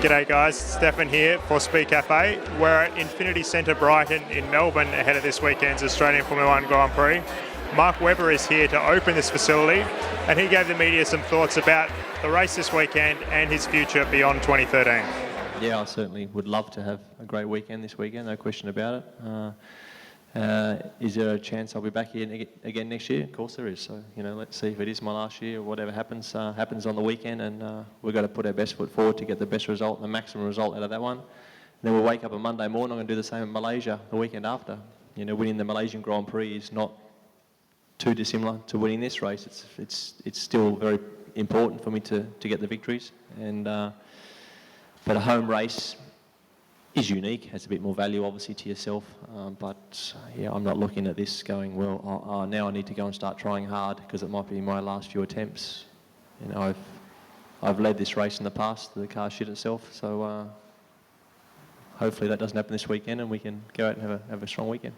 G'day guys, Stefan here for Speed Cafe. We're at Infiniti Centre Brighton in Melbourne ahead of this weekend's Australian Formula 1 Grand Prix. Mark Webber is here to open this facility and he gave the media some thoughts about the race this weekend and his future beyond 2013. Yeah, I certainly would love to have a great weekend this weekend, no question about it. Is there a chance I'll be back here again next year? Of course there is. So, let's see if it is my last year or whatever happens on the weekend, and we've got to put our best foot forward to get the best result, the maximum result out of that one. And then we'll wake up on Monday morning, I'm going to do the same in Malaysia the weekend after. Winning the Malaysian Grand Prix is not too dissimilar to winning this race. It's still very important for me to get the victories, and but a home race is unique, has a bit more value obviously to yourself, but yeah, I'm not looking at this going, well, now I need to go and start trying hard because it might be my last few attempts. I've led this race in the past, the car shit itself, so hopefully that doesn't happen this weekend and we can go out and have a strong weekend.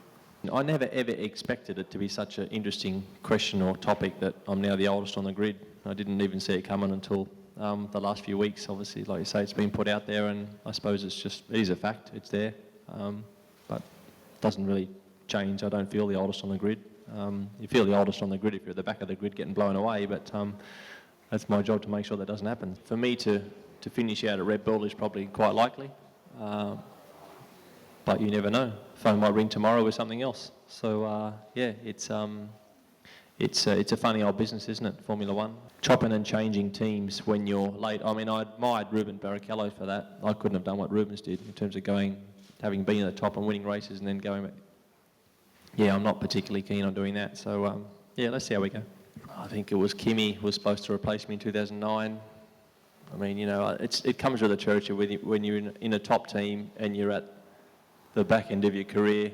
I never ever expected it to be such an interesting question or topic that I'm now the oldest on the grid. I didn't even see it coming until the last few weeks. Obviously, like you say, it's been put out there, and I suppose it is a fact, it's there, but it doesn't really change. I don't feel the oldest on the grid. You feel the oldest on the grid if you're at the back of the grid getting blown away, but that's my job to make sure that doesn't happen. For me to finish out at Red Bull is probably quite likely, but you never know. Phone might ring tomorrow with something else. So yeah, it's a funny old business, isn't it, Formula One? Chopping and changing teams when you're late. I mean, I admired Ruben Barrichello for that. I couldn't have done what Rubens did in terms of having been at the top and winning races and then going back. Yeah, I'm not particularly keen on doing that. So yeah, let's see how we go. I think it was Kimi who was supposed to replace me in 2009. I mean, it comes with the territory when you're in a top team and you're at the back end of your career.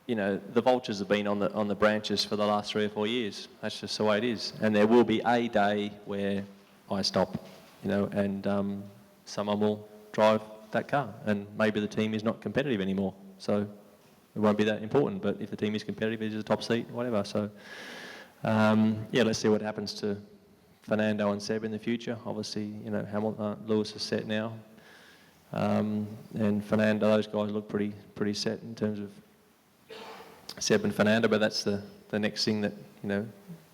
The vultures have been on the branches for the last 3 or 4 years. That's just the way it is. And there will be a day where I stop, and someone will drive that car. And maybe the team is not competitive anymore. So it won't be that important. But if the team is competitive, it's a top seat, whatever. So, yeah, let's see what happens to Fernando and Seb in the future. Obviously, Lewis is set now. And Fernando, those guys look pretty set in terms of Seb and Fernando, but that's the next thing that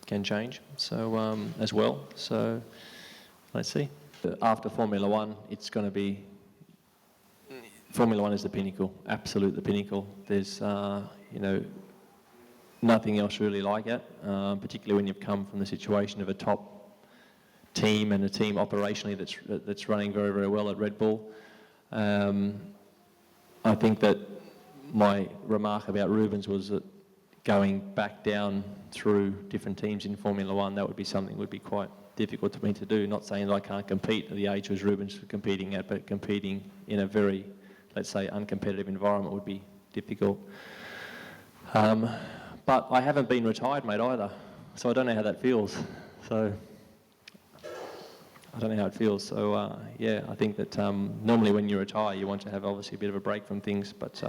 can change. So as well. So let's see. After Formula One, it's going to be Formula One is the pinnacle, absolute the pinnacle. There's nothing else really like it, particularly when you've come from the situation of a top team and a team operationally that's running very, very well at Red Bull. I think that my remark about Rubens was that going back down through different teams in Formula One, that would be something that would be quite difficult for me to do. Not saying that I can't compete at the age was Rubens competing at, but competing in a very, let's say, uncompetitive environment would be difficult. But I haven't been retired, mate, either, so I don't know how that feels. So I don't know how it feels. So yeah, I think that normally when you retire, you want to have obviously a bit of a break from things, but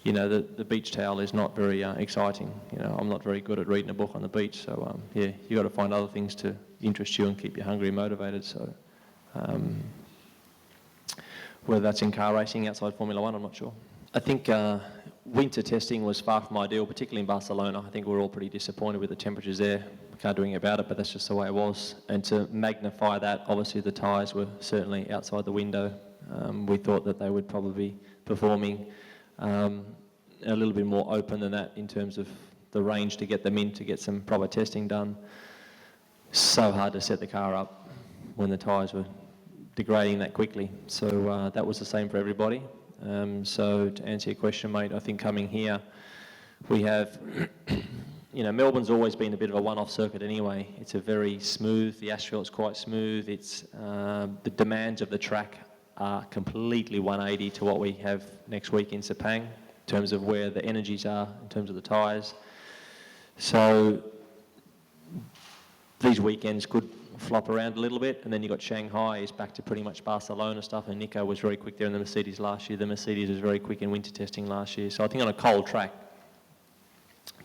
the beach towel is not very exciting. I'm not very good at reading a book on the beach, so yeah, you got to find other things to interest you and keep you hungry and motivated. So whether that's in car racing outside Formula One, I'm not sure. I think winter testing was far from ideal, particularly in Barcelona. I think we're all pretty disappointed with the temperatures there. We can't do anything about it, but that's just the way it was. And to magnify that, obviously the tyres were certainly outside the window. We thought that they would probably be performing a little bit more open than that in terms of the range to get them in, to get some proper testing done. So hard to set the car up when the tyres were degrading that quickly. So that was the same for everybody. So to answer your question, mate, I think coming here, we have, Melbourne's always been a bit of a one-off circuit anyway. It's a very smooth, the asphalt's quite smooth. It's the demands of the track are completely 180 to what we have next week in Sepang, in terms of where the energies are, in terms of the tyres. So these weekends could flop around a little bit, and then you got Shanghai is back to pretty much Barcelona stuff, and Nico was very quick there in the Mercedes last year. The Mercedes was very quick in winter testing last year. So I think on a cold track,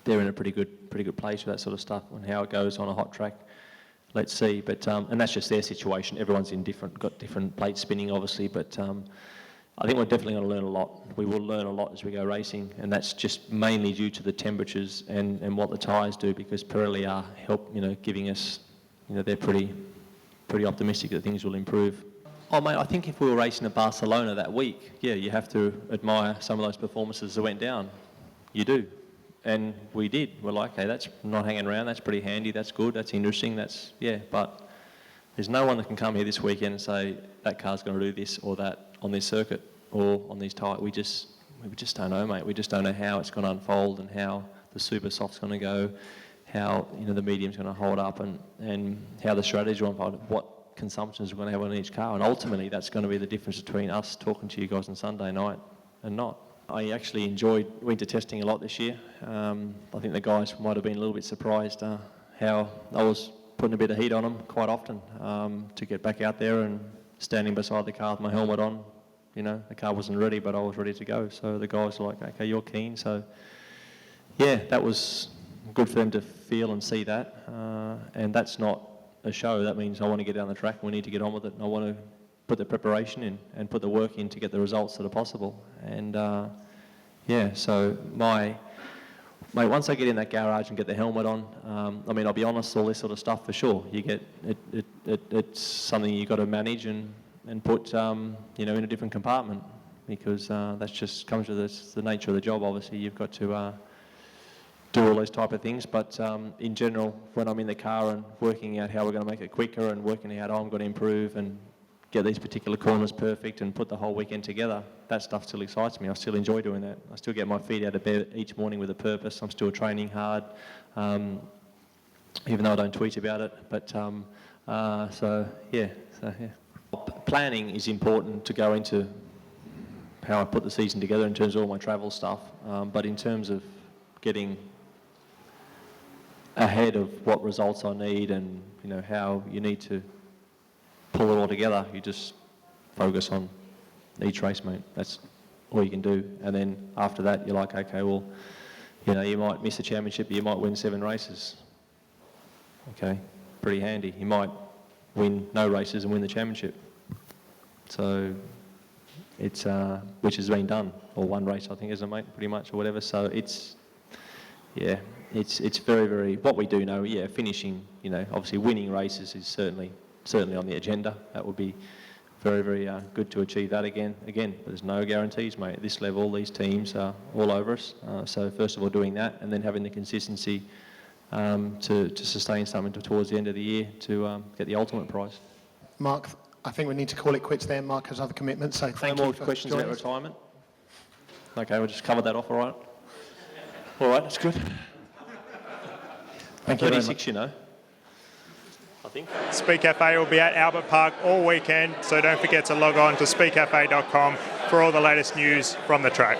they're in a pretty good place for that sort of stuff, and how it goes on a hot track. let's see. But and that's just their situation. Everyone's got different plates spinning, obviously. But I think we're definitely going to learn a lot. We will learn a lot as we go racing, and that's just mainly due to the temperatures and what the tyres do, because Pirelli are giving us, they're pretty optimistic that things will improve. Oh mate, I think if we were racing at Barcelona that week, yeah, you have to admire some of those performances that went down. You do. And we did. We're like, okay, that's not hanging around, that's pretty handy, that's good, that's interesting, but there's no one that can come here this weekend and say that car's going to do this or that on this circuit or on these tyres. We just don't know, mate. We just don't know how it's going to unfold and how the super soft's going to go, how the medium's going to hold up, and how the strategy will unfold, what consumptions we're going to have on each car, and ultimately that's going to be the difference between us talking to you guys on Sunday night and not. I actually enjoyed winter testing a lot this year. I think the guys might have been a little bit surprised how I was putting a bit of heat on them quite often to get back out there and standing beside the car with my helmet on. The car wasn't ready, but I was ready to go. So the guys were like, okay, you're keen. So yeah, that was good for them to feel and see that. And that's not a show. That means I want to get down the track and we need to get on with it. And I want to put the preparation in and put the work in to get the results that are possible. And so mate, once I get in that garage and get the helmet on, I'll be honest, all this sort of stuff for sure. You get it's something you got to manage and put in a different compartment, because that's just comes with the nature of the job. Obviously, you've got to do all those type of things. But in general, when I'm in the car and working out how we're going to make it quicker and working out how I'm going to improve and get these particular corners perfect and put the whole weekend together, that stuff still excites me. I still enjoy doing that. I still get my feet out of bed each morning with a purpose. I'm still training hard, even though I don't tweet about it. But planning is important to go into how I put the season together in terms of all my travel stuff. But in terms of getting ahead of what results I need and how you need to pull it all together, you just focus on each race, mate. That's all you can do. And then after that, you're like, okay, well, you might miss a championship, but you might win 7 races. Okay, pretty handy. You might win no races and win the championship. So it's which has been done, or one race I think, isn't it, mate? Pretty much, or whatever. So it's very, very, what we do know. Yeah, finishing, obviously winning races is certainly on the agenda. That would be very, very good to achieve that again. Again, there's no guarantees, mate. At this level, these teams are all over us. So first of all, doing that, and then having the consistency to sustain something towards the end of the year to get the ultimate prize. Mark, I think we need to call it quits there. Mark has other commitments, so thank you. No more questions about retirement? Okay, we'll just cover that off, all right? All right, that's good. Thank you very much. 36, I think. Speed Cafe will be at Albert Park all weekend, so don't forget to log on to speedcafe.com for all the latest news from the track.